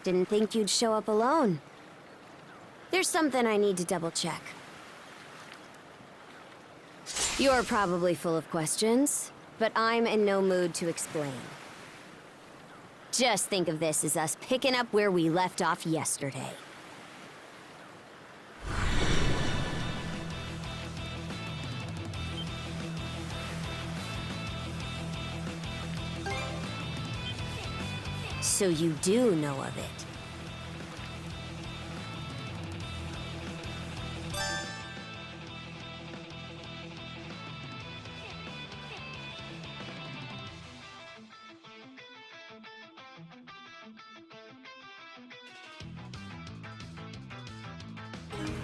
Didn't think you'd show up alone. There's something I need to double-check. You're probably full of questions, but I'm in no mood to explain. Just think of this as us picking up where we left off yesterday. So you do know of it.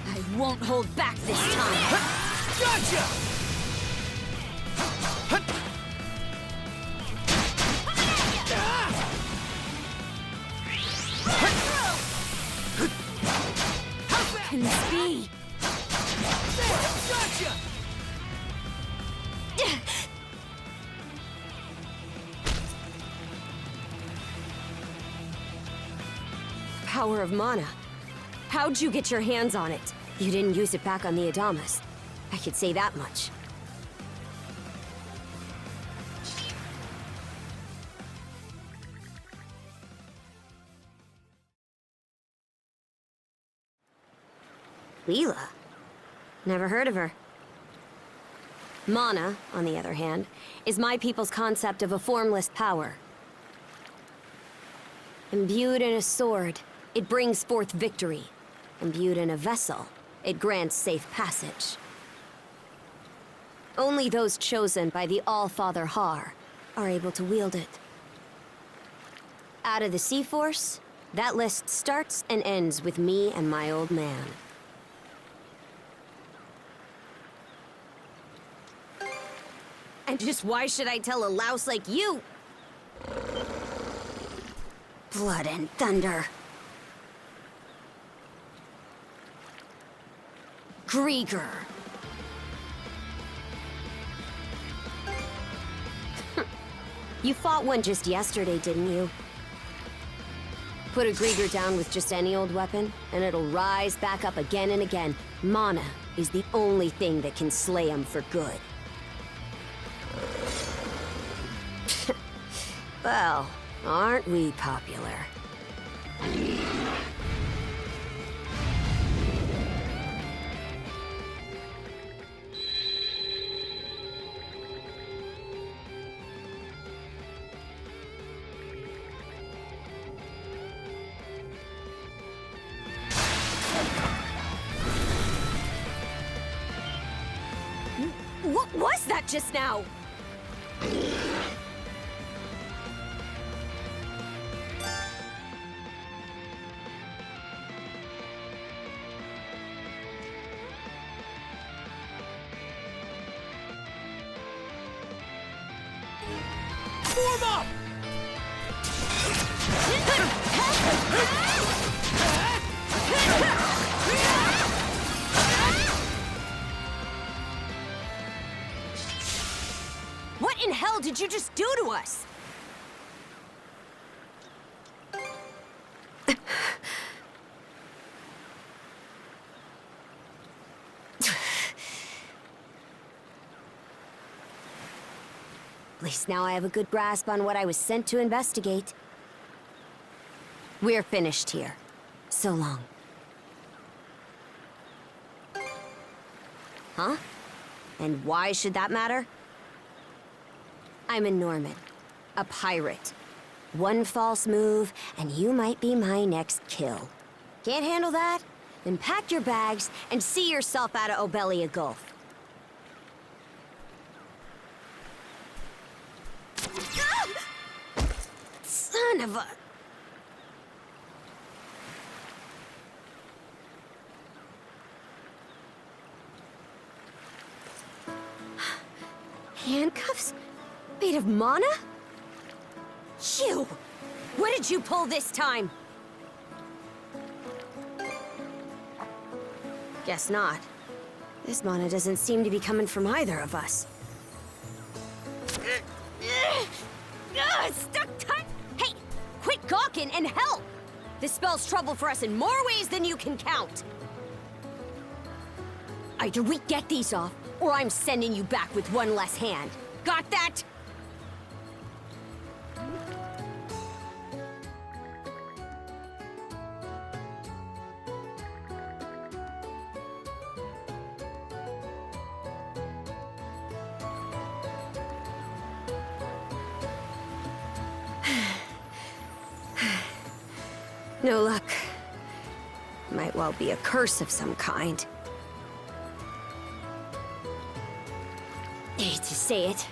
I won't hold back this time. Gotcha! Can this be? Gotcha! Power of mana. How'd you get your hands on it? You didn't use it back on the Adamas. I could say that much. Leela? Never heard of her. Mana, on the other hand, is my people's concept of a formless power. Imbued in a sword, it brings forth victory. Imbued in a vessel, it grants safe passage. Only those chosen by the All-Father Har are able to wield it. Out of the Sea Force, that list starts and ends with me and my old man. And just why should I tell a louse like you? Blood and thunder. Grieger. You fought one just yesterday, didn't you? Put a Grieger down with just any old weapon, and it'll rise back up again and again. Mana is the only thing that can slay him for good. Well, aren't we popular? What was that just now? Form up! What in hell did you just do to us? At least now I have a good grasp on what I was sent to investigate. We're finished here. So long. Huh? And why should that matter? I'm a Norman. A pirate. One false move, and you might be my next kill. Can't handle that? Then pack your bags and see yourself out of Obelia Gulf. Son of a... Handcuffs? Made of mana? You! What did you pull this time? Guess not. This mana doesn't seem to be coming from either of us. Stuck tight! Hey! Quit gawking and help! This spells trouble for us in more ways than you can count. Either we get these off, or I'm sending you back with one less hand. Got that? No luck. Might well be a curse of some kind. Hate to say it,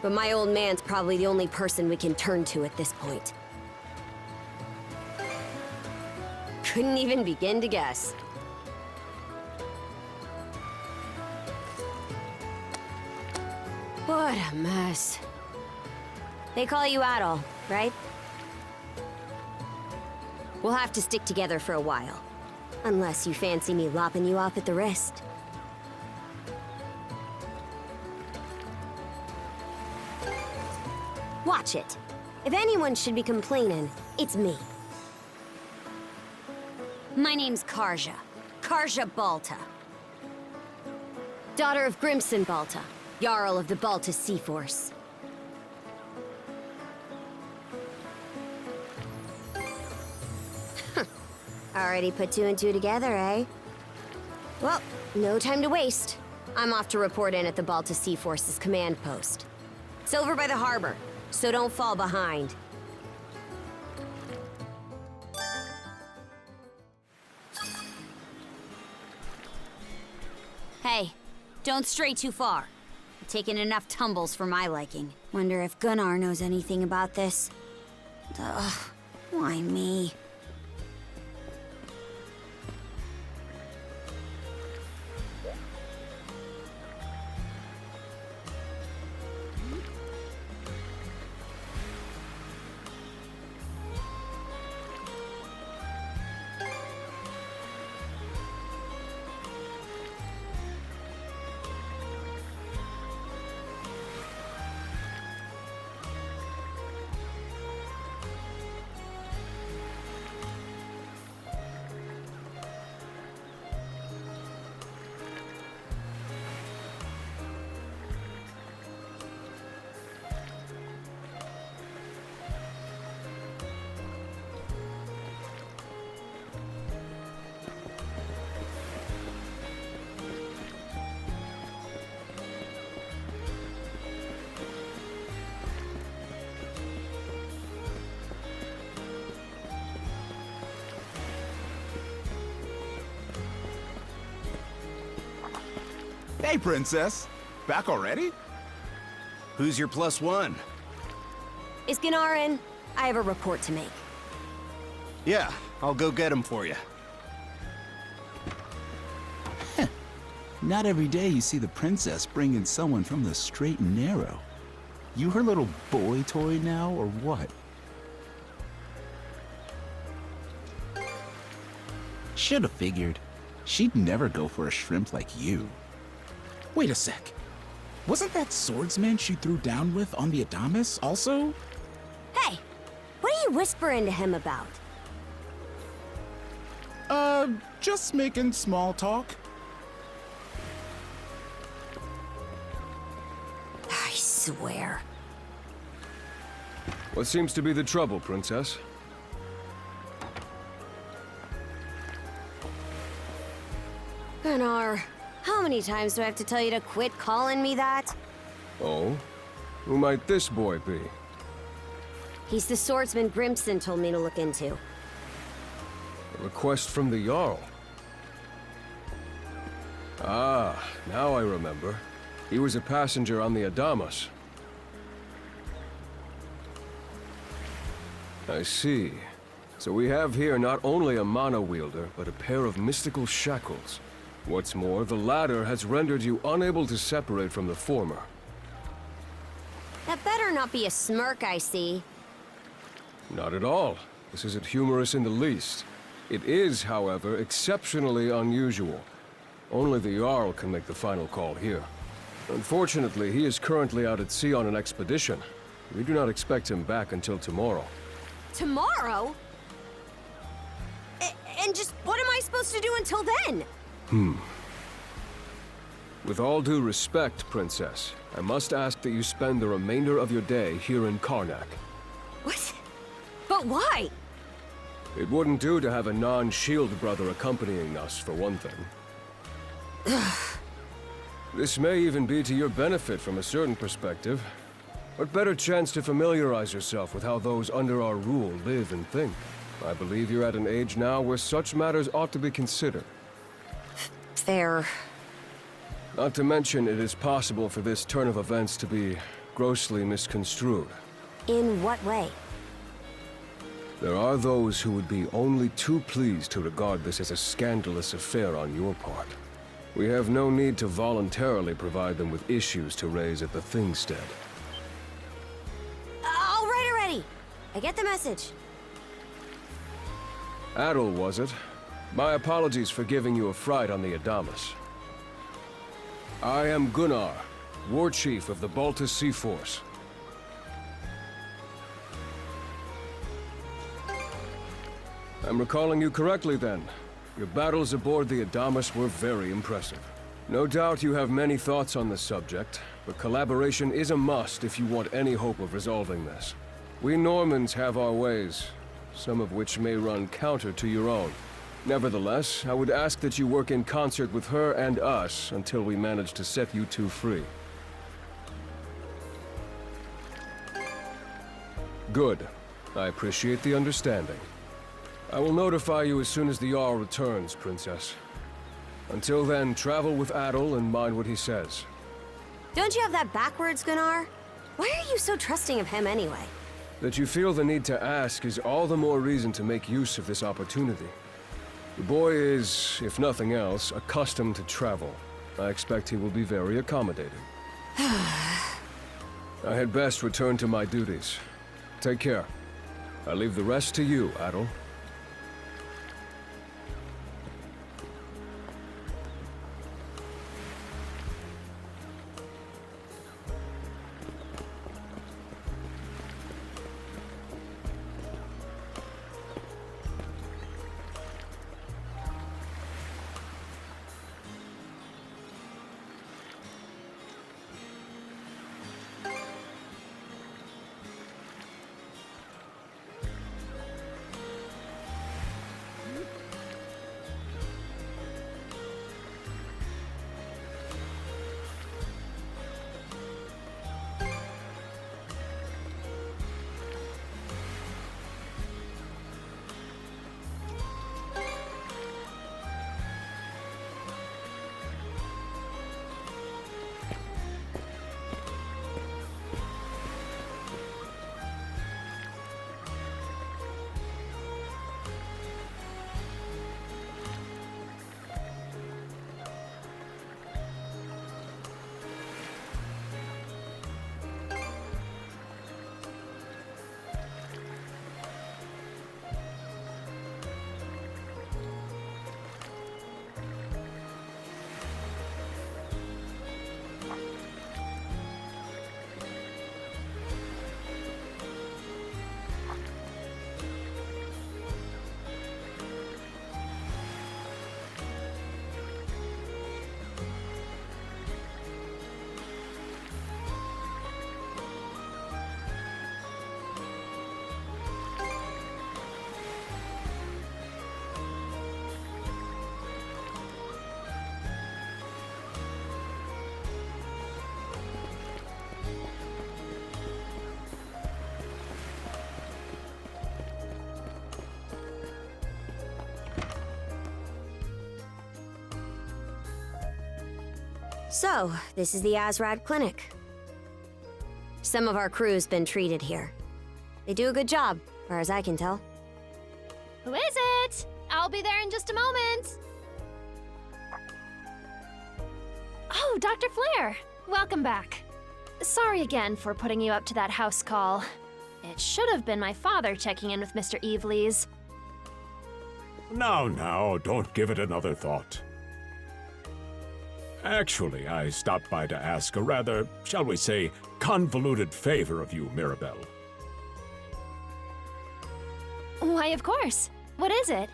but my old man's probably the only person we can turn to at this point. Couldn't even begin to guess. What a mess. They call you Adol, right? We'll have to stick together for a while. Unless you fancy me lopping you off at the wrist. Watch it. If anyone should be complaining, it's me. My name's Karja. Karja Balta. Daughter of Grimson Balta, Jarl of the Balta Sea Force. Already put two and two together, eh? Well, no time to waste. I'm off to report in at the Balta Sea Force's command post. It's over by the harbor, so don't fall behind. Hey, don't stray too far. You've taken enough tumbles for my liking. Wonder if Gunnar knows anything about this. Ugh, why me? Hey, Princess! Back already? Who's your plus one? Is Gunnar in? I have a report to make. Yeah, I'll go get him for you. Not every day you see the princess bring in someone from the straight and narrow. You her little boy toy now, or what? Should've figured. She'd never go for a shrimp like you. Wait a sec. Wasn't that swordsman she threw down with on the Adamas also? Hey, what are you whispering to him about? Just making small talk. I swear. What seems to be the trouble, Princess? Gunnar, how many times do I have to tell you to quit calling me that? Oh? Who might this boy be? He's the swordsman Grimson told me to look into. A request from the Jarl. Ah, now I remember. He was a passenger on the Adamas. I see. So we have here not only a mana wielder, but a pair of mystical shackles. What's more, the latter has rendered you unable to separate from the former. That better not be a smirk I see. Not at all. This isn't humorous in the least. It is, however, exceptionally unusual. Only the Jarl can make the final call here. Unfortunately, he is currently out at sea on an expedition. We do not expect him back until tomorrow. Tomorrow? And just what am I supposed to do until then? With all due respect, Princess, I must ask that you spend the remainder of your day here in Karnak. What? But why? It wouldn't do to have a non-shield brother accompanying us, for one thing. This may even be to your benefit from a certain perspective. What better chance to familiarize yourself with how those under our rule live and think? I believe you're at an age now where such matters ought to be considered. Fair. Not to mention, it is possible for this turn of events to be grossly misconstrued. In what way? There are those who would be only too pleased to regard this as a scandalous affair on your part. We have no need to voluntarily provide them with issues to raise at the Thingstead. All right already. I get the message. Adel, was it? My apologies for giving you a fright on the Adamas. I am Gunnar, War Chief of the Baltus Sea Force. I'm recalling you correctly then. Your battles aboard the Adamas were very impressive. No doubt you have many thoughts on this subject, but collaboration is a must if you want any hope of resolving this. We Normans have our ways, some of which may run counter to your own. Nevertheless, I would ask that you work in concert with her and us until we manage to set you two free. Good. I appreciate the understanding. I will notify you as soon as the Jarl returns, Princess. Until then, travel with Adel and mind what he says. Don't you have that backwards, Gunnar? Why are you so trusting of him anyway? That you feel the need to ask is all the more reason to make use of this opportunity. The boy is, if nothing else, accustomed to travel. I expect he will be very accommodating. I had best return to my duties. Take care. I leave the rest to you, Adel. So, this is the Azrad Clinic. Some of our crew's been treated here. They do a good job, far as I can tell. Who is it? I'll be there in just a moment. Oh, Dr. Flair. Welcome back. Sorry again for putting you up to that house call. It should have been my father checking in with Mr. Evelees. Now, don't give it another thought. Actually, I stopped by to ask a rather, shall we say, convoluted favor of you, Mirabelle. Why, of course. What is it?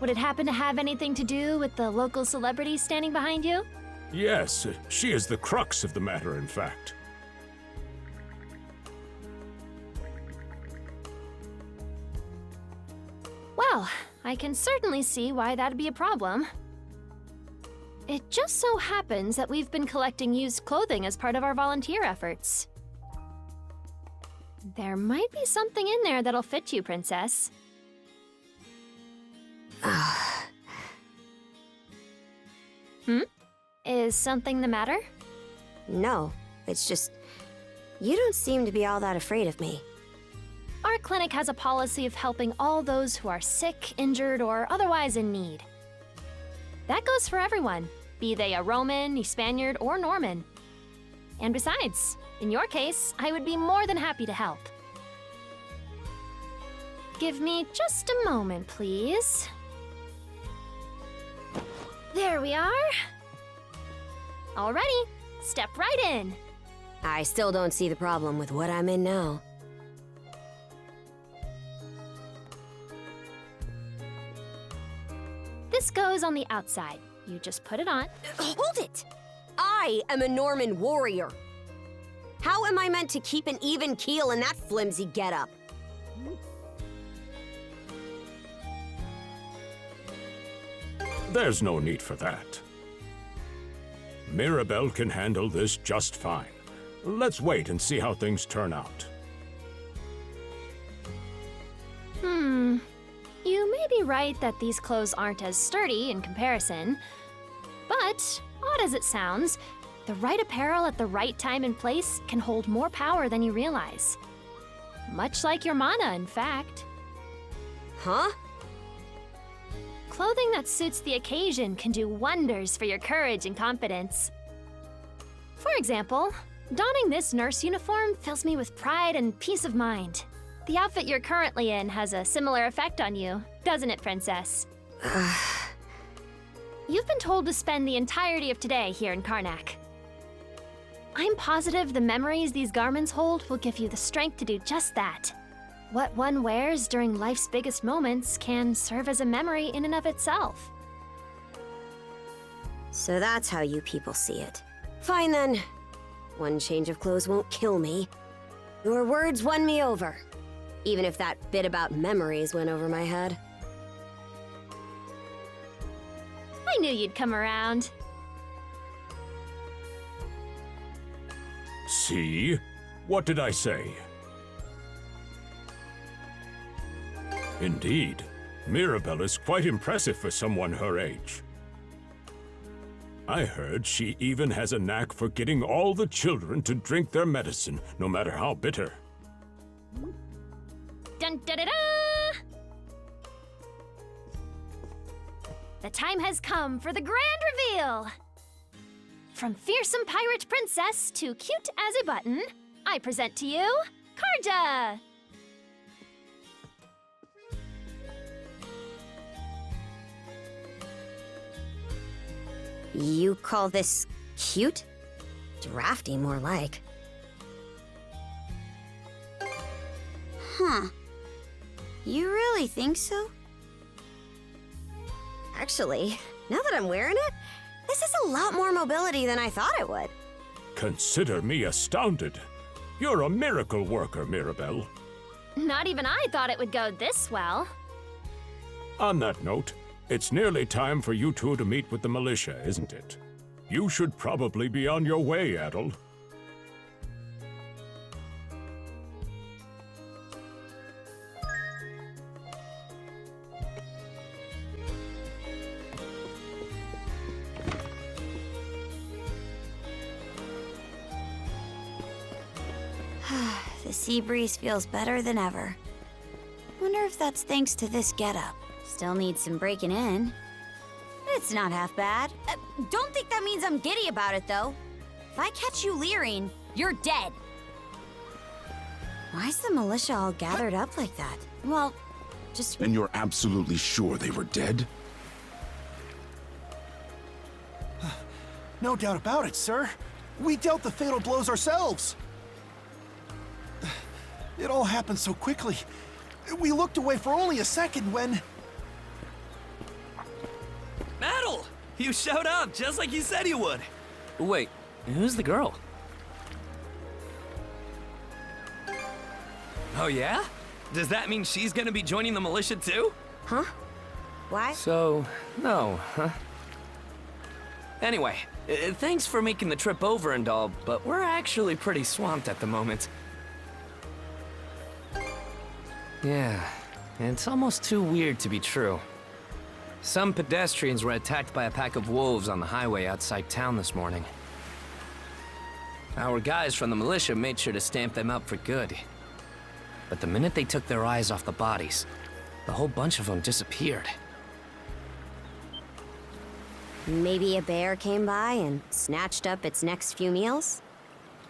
Would it happen to have anything to do with the local celebrity standing behind you? Yes, she is the crux of the matter, in fact. Well, I can certainly see why that'd be a problem. It just so happens that we've been collecting used clothing as part of our volunteer efforts. There might be something in there that'll fit you, Princess. Is something the matter? No, it's just... You don't seem to be all that afraid of me. Our clinic has a policy of helping all those who are sick, injured, or otherwise in need. That goes for everyone, be they a Roman, a Spaniard, or Norman. And besides, in your case, I would be more than happy to help. Give me just a moment, please. There we are. Alrighty, step right in. I still don't see the problem with what I'm in now. This goes on the outside. You just put it on. Hold it! I am a Norman warrior. How am I meant to keep an even keel in that flimsy getup? There's no need for that. Mirabelle can handle this just fine. Let's wait and see how things turn out. You may be right that these clothes aren't as sturdy in comparison, but odd as it sounds, the right apparel at the right time and place can hold more power than you realize. Much like your mana, in fact. Huh? Clothing that suits the occasion can do wonders for your courage and confidence. For example, donning this nurse uniform fills me with pride and peace of mind. The outfit you're currently in has a similar effect on you, doesn't it, Princess? You've been told to spend the entirety of today here in Karnak. I'm positive the memories these garments hold will give you the strength to do just that. What one wears during life's biggest moments can serve as a memory in and of itself. So that's how you people see it. Fine then. One change of clothes won't kill me. Your words won me over. Even if that bit about memories went over my head. I knew you'd come around. See? What did I say? Indeed, Mirabelle is quite impressive for someone her age. I heard she even has a knack for getting all the children to drink their medicine, no matter how bitter. Dun da da da! The time has come for the grand reveal! From fearsome pirate princess to cute as a button, I present to you, Karja! You call this cute? Drafty, more like. Huh. You really think so? Actually, now that I'm wearing it, this has a lot more mobility than I thought it would. Consider me astounded. You're a miracle worker, Mirabelle. Not even I thought it would go this well. On that note, it's nearly time for you two to meet with the militia, isn't it? You should probably be on your way, Adel. The sea breeze feels better than ever. Wonder if that's thanks to this getup. Still needs some breaking in. It's not half bad. Don't think that means I'm giddy about it, though. If I catch you leering, you're dead. Why's the militia all gathered up like that? Well, just... And you're absolutely sure they were dead? No doubt about it, sir. We dealt the fatal blows ourselves. It all happened so quickly. We looked away for only a second when... You showed up just like you said you would. Wait, who's the girl? Oh yeah? Does that mean she's gonna be joining the militia too? Huh? Why? So, no, huh? Anyway, thanks for making the trip over and all, but we're actually pretty swamped at the moment. Yeah, it's almost too weird to be true. Some pedestrians were attacked by a pack of wolves on the highway outside town this morning. Our guys from the militia made sure to stamp them out for good. But the minute they took their eyes off the bodies, the whole bunch of them disappeared. Maybe a bear came by and snatched up its next few meals?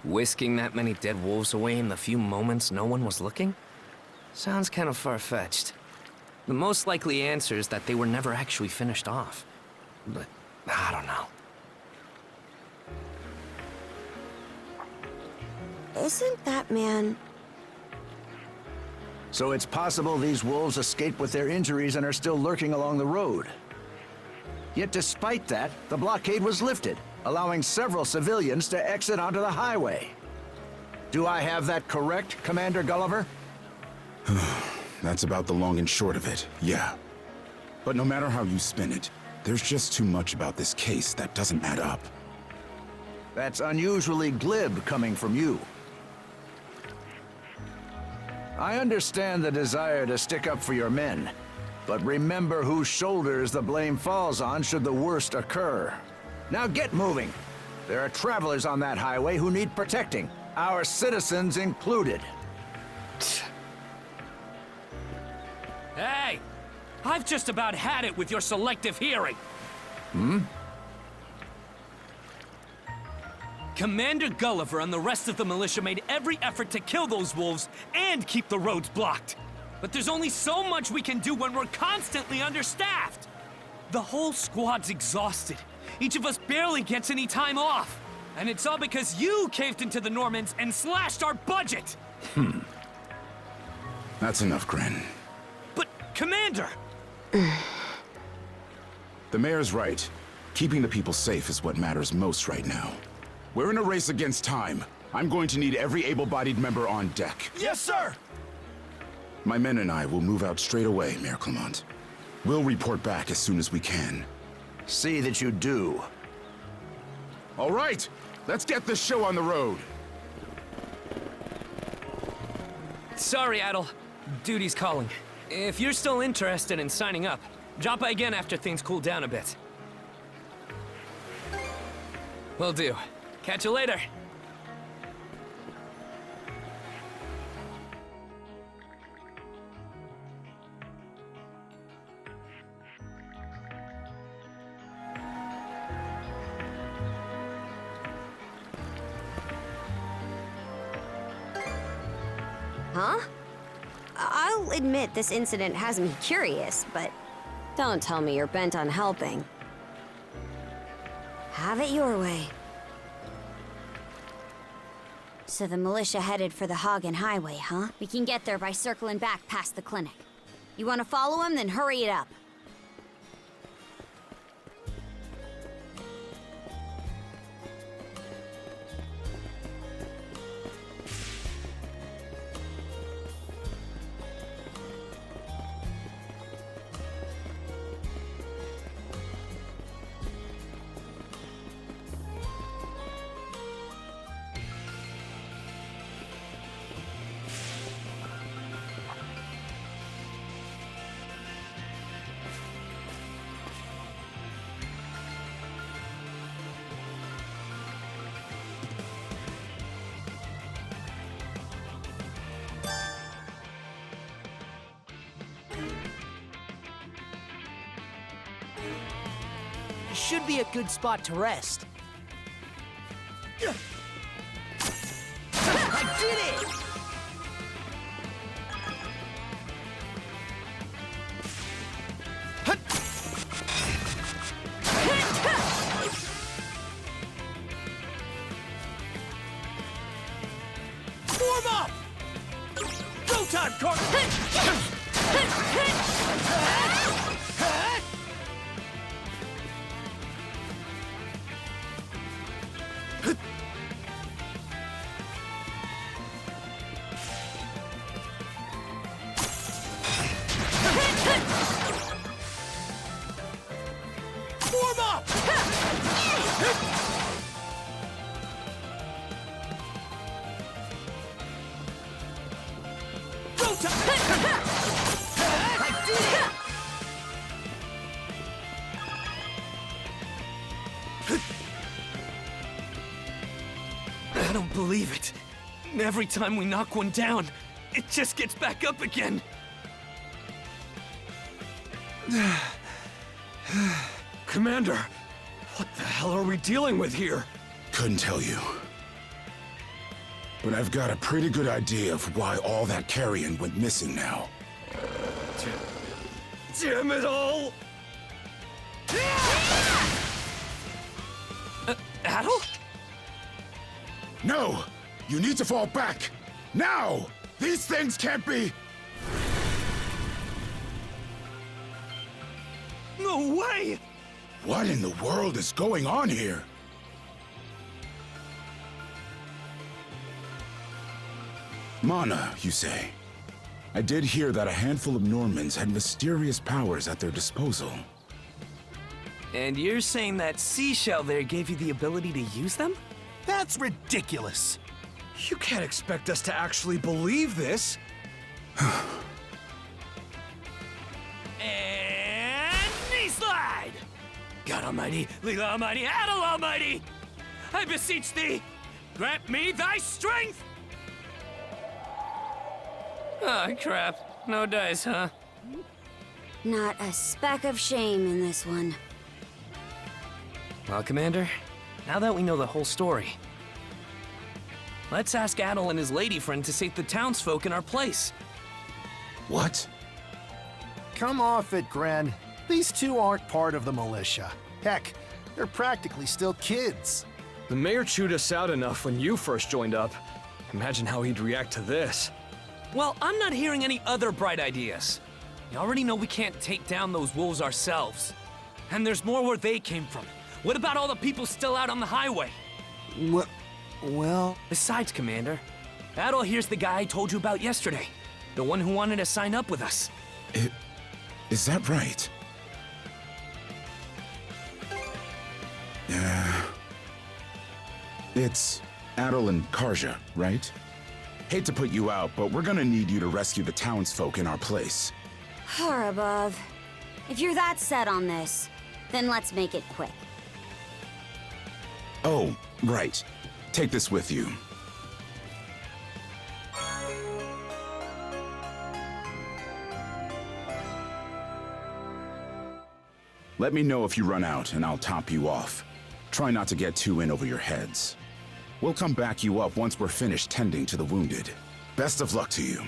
Whisking that many dead wolves away in the few moments no one was looking? Sounds kind of far-fetched. The most likely answer is that they were never actually finished off. But I don't know. Isn't that man... So it's possible these wolves escaped with their injuries and are still lurking along the road. Yet despite that, the blockade was lifted, allowing several civilians to exit onto the highway. Do I have that correct, Commander Gulliver? That's about the long and short of it, yeah. But no matter how you spin it, there's just too much about this case that doesn't add up. That's unusually glib coming from you. I understand the desire to stick up for your men, but remember whose shoulders the blame falls on should the worst occur. Now get moving. There are travelers on that highway who need protecting, our citizens included. Hey! I've just about had it with your selective hearing. Commander Gulliver and the rest of the militia made every effort to kill those wolves and keep the roads blocked. But there's only so much we can do when we're constantly understaffed. The whole squad's exhausted. Each of us barely gets any time off. And it's all because you caved into the Normans and slashed our budget. That's enough, Gren. But, Commander! The mayor's right. Keeping the people safe is what matters most right now. We're in a race against time. I'm going to need every able-bodied member on deck. Yes, sir! My men and I will move out straight away, Mayor Clement. We'll report back as soon as we can. See that you do. All right, let's get this show on the road. Sorry, Adel. Duty's calling. If you're still interested in signing up, drop by again after things cool down a bit. Will do. Catch you later. Huh? I'll admit this incident has me curious, but don't tell me you're bent on helping. Have it your way. So the militia headed for the Hagen Highway, huh? We can get there by circling back past the clinic. You want to follow him? Then hurry it up. Should be a good spot to rest. I did it! Form up! Go time, Carter! I don't believe it. Every time we knock one down, it just gets back up again. Commander, what the hell are we dealing with here? Couldn't tell you. But I've got a pretty good idea of why all that carrion went missing now. Damn it all! Adel? No! You need to fall back! Now! These things can't be... No way! What in the world is going on here? Mana, you say? I did hear that a handful of Normans had mysterious powers at their disposal. And you're saying that seashell there gave you the ability to use them? That's ridiculous. You can't expect us to actually believe this. And knee slide! God Almighty, Leela Almighty, Adel Almighty! I beseech thee, grant me thy strength! Oh, crap. No dice, huh? Not a speck of shame in this one. Well, Commander, now that we know the whole story, let's ask Adel and his lady friend to save the townsfolk in our place. What? Come off it, Gren. These two aren't part of the militia. Heck, they're practically still kids. The mayor chewed us out enough when you first joined up. Imagine how he'd react to this. Well, I'm not hearing any other bright ideas. You already know we can't take down those wolves ourselves. And there's more where they came from. What about all the people still out on the highway? Well... Besides, Commander, Adel here's the guy I told you about yesterday. The one who wanted to sign up with us. Is that right? Yeah. It's Adel and Karja, right? Hate to put you out, but we're gonna need you to rescue the townsfolk in our place. Far above. If you're that set on this, then let's make it quick. Oh, right. Take this with you. Let me know if you run out, and I'll top you off. Try not to get too in over your heads. We'll come back you up once we're finished tending to the wounded. Best of luck to you.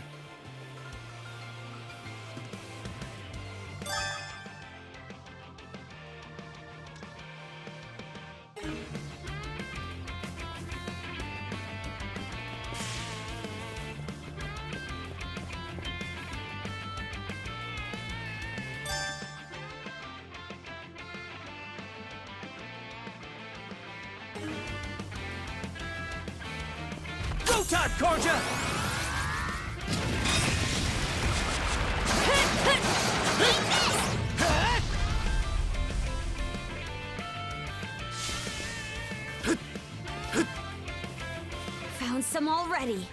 Go time, Karja! Found some already.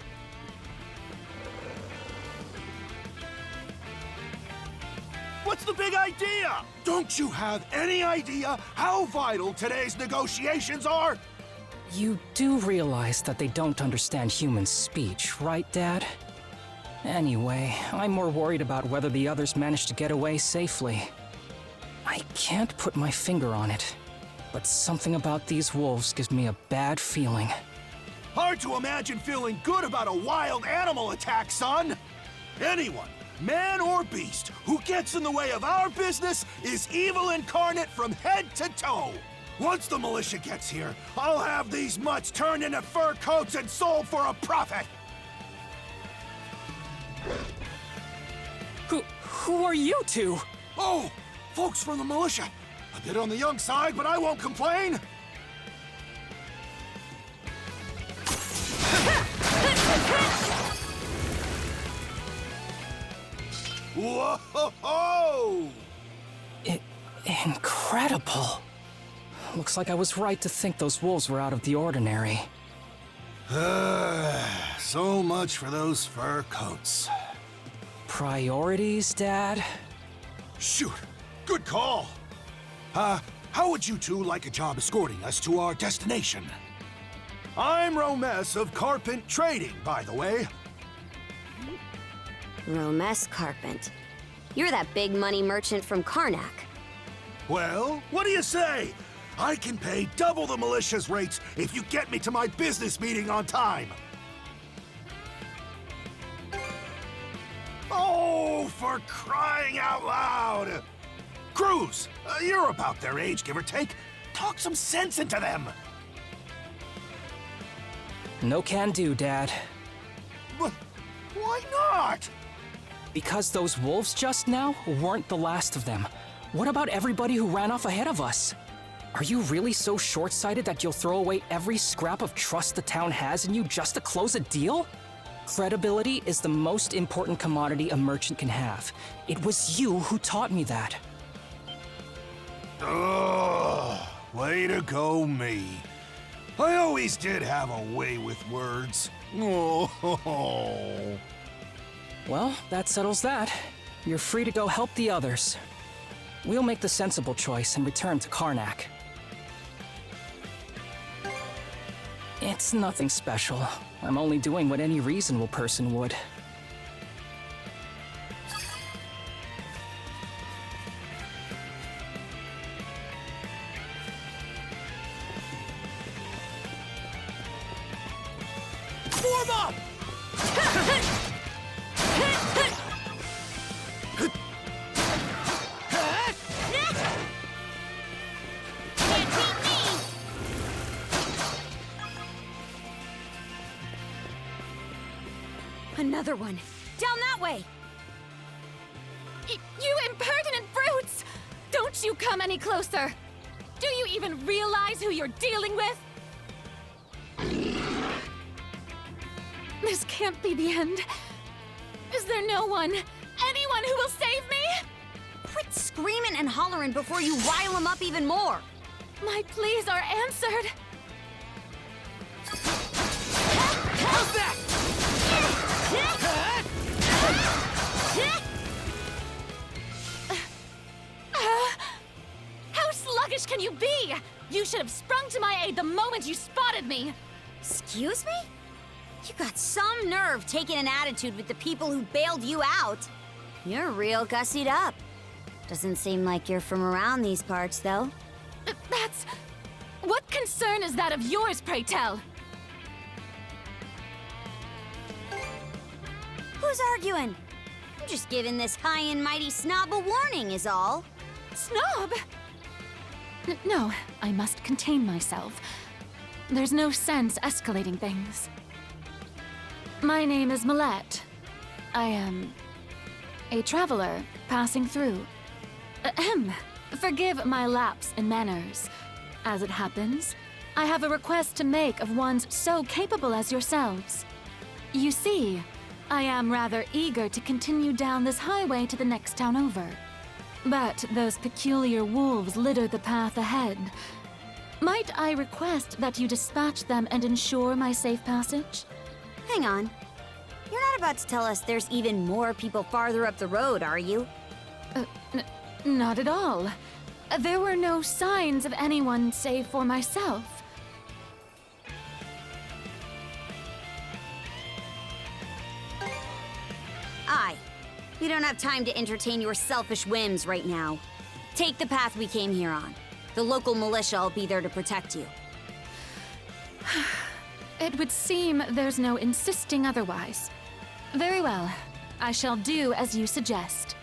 What's the big idea? Don't you have any idea how vital today's negotiations are? You do realize that they don't understand human speech, right, Dad? Anyway, I'm more worried about whether the others managed to get away safely. I can't put my finger on it, but something about these wolves gives me a bad feeling. Hard to imagine feeling good about a wild animal attack, son. Anyone, man or beast, who gets in the way of our business is evil incarnate from head to toe. Once the militia gets here, I'll have these mutts turned into fur coats and sold for a profit! Who are you two? Oh, folks from the militia. A bit on the young side, but I won't complain. Whoa-ho-ho! Incredible. Looks like I was right to think those wolves were out of the ordinary. So much for those fur coats. Priorities, Dad? Shoot, good call. How would you two like a job escorting us to our destination? I'm Romes of Carpent Trading, by the way. Romes Carpent. You're that big money merchant from Karnak. Well, what do you say? I can pay double the militia's rates if you get me to my business meeting on time. Oh, for crying out loud! Cruz, you're about their age, give or take. Talk some sense into them. No can do, Dad. Why not? Because those wolves just now weren't the last of them. What about everybody who ran off ahead of us? Are you really so short-sighted that you'll throw away every scrap of trust the town has in you just to close a deal? Credibility is the most important commodity a merchant can have. It was you who taught me that. Ugh, way to go me. I always did have a way with words. Oh. Well, that settles that. You're free to go help the others. We'll make the sensible choice and return to Karnak. It's nothing special. I'm only doing what any reasonable person would. Form up! Another one. Down that way! You impertinent brutes! Don't you come any closer! Do you even realize who you're dealing with? This can't be the end. Is there no one, anyone who will save me? Quit screaming and hollering before you rile them up even more! My pleas are answered. How's that? How sluggish can you be? You should have sprung to my aid the moment you spotted me. Excuse me? You got some nerve taking an attitude with the people who bailed you out. You're real gussied up. Doesn't seem like you're from around these parts, though. That's... What concern is that of yours, pray tell? Who's arguing? I'm just giving this high and mighty snob a warning is all. Snob? No, I must contain myself. There's no sense escalating things. My name is Millette. I am a traveler passing through. Ahem. Forgive my lapse in manners. As it happens, I have a request to make of ones so capable as yourselves. You see, I am rather eager to continue down this highway to the next town over. But those peculiar wolves litter the path ahead. Might I request that you dispatch them and ensure my safe passage? Hang on. You're not about to tell us there's even more people farther up the road, are you? Not at all. There were no signs of anyone save for myself. Aye. We don't have time to entertain your selfish whims right now. Take the path we came here on. The local militia will be there to protect you. It would seem there's no insisting otherwise. Very well. I shall do as you suggest.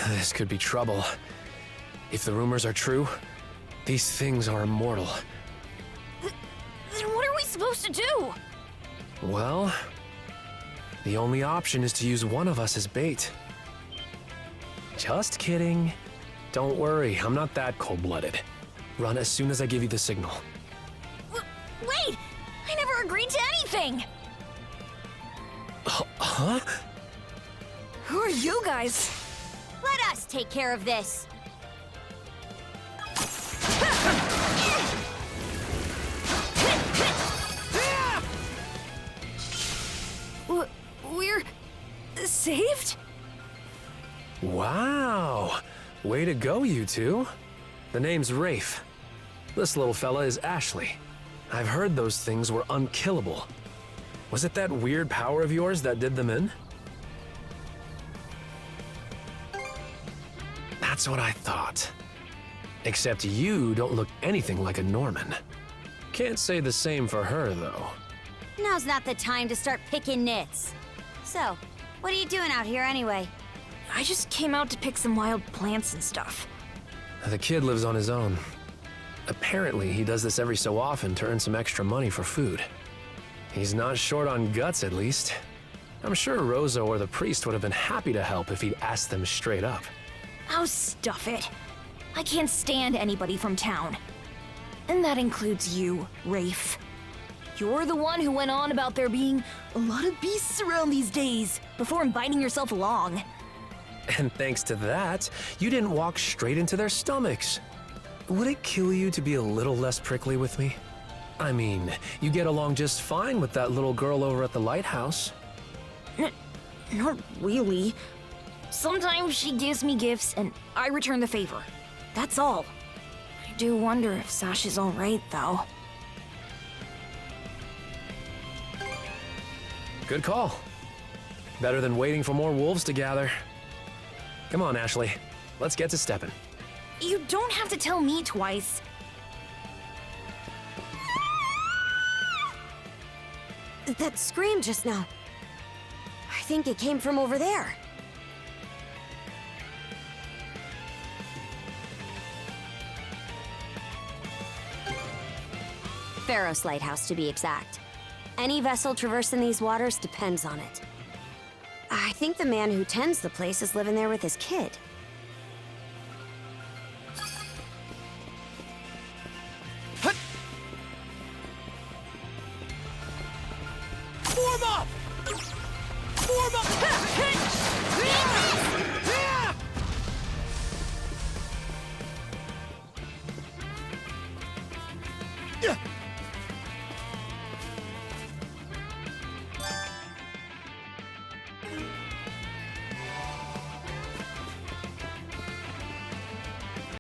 This could be trouble. If the rumors are true, these things are immortal. Then what are we supposed to do? Well, the only option is to use one of us as bait. Just kidding. Don't worry, I'm not that cold-blooded. Run as soon as I give you the signal. Wait! I never agreed to anything! Huh? Who are you guys? Let us take care of this. We're saved? Wow! Way to go, you two. The name's Rafe. This little fella is Ashley. I've heard those things were unkillable. Was it that weird power of yours that did them in? That's what I thought. Except you don't look anything like a Norman. Can't say the same for her, though. Now's not the time to start picking nits. So, what are you doing out here anyway? I just came out to pick some wild plants and stuff. The kid lives on his own. Apparently, he does this every so often to earn some extra money for food. He's not short on guts, at least. I'm sure Rosa or the priest would have been happy to help if he'd asked them straight up. Oh, stuff it. I can't stand anybody from town. And that includes you, Rafe. You're the one who went on about there being a lot of beasts around these days, before inviting yourself along. And thanks to that, you didn't walk straight into their stomachs. Would it kill you to be a little less prickly with me? I mean, you get along just fine with that little girl over at the lighthouse. Not really. Sometimes she gives me gifts and I return the favor. That's all. I do wonder if Sasha's alright, though. Good call. Better than waiting for more wolves to gather. Come on, Ashley. Let's get to stepping. You don't have to tell me twice. That scream just now. I think it came from over there. Pharos Lighthouse, to be exact. Any vessel traversing these waters depends on it. I think the man who tends the place is living there with his kid. Form up! Form up! Yeah!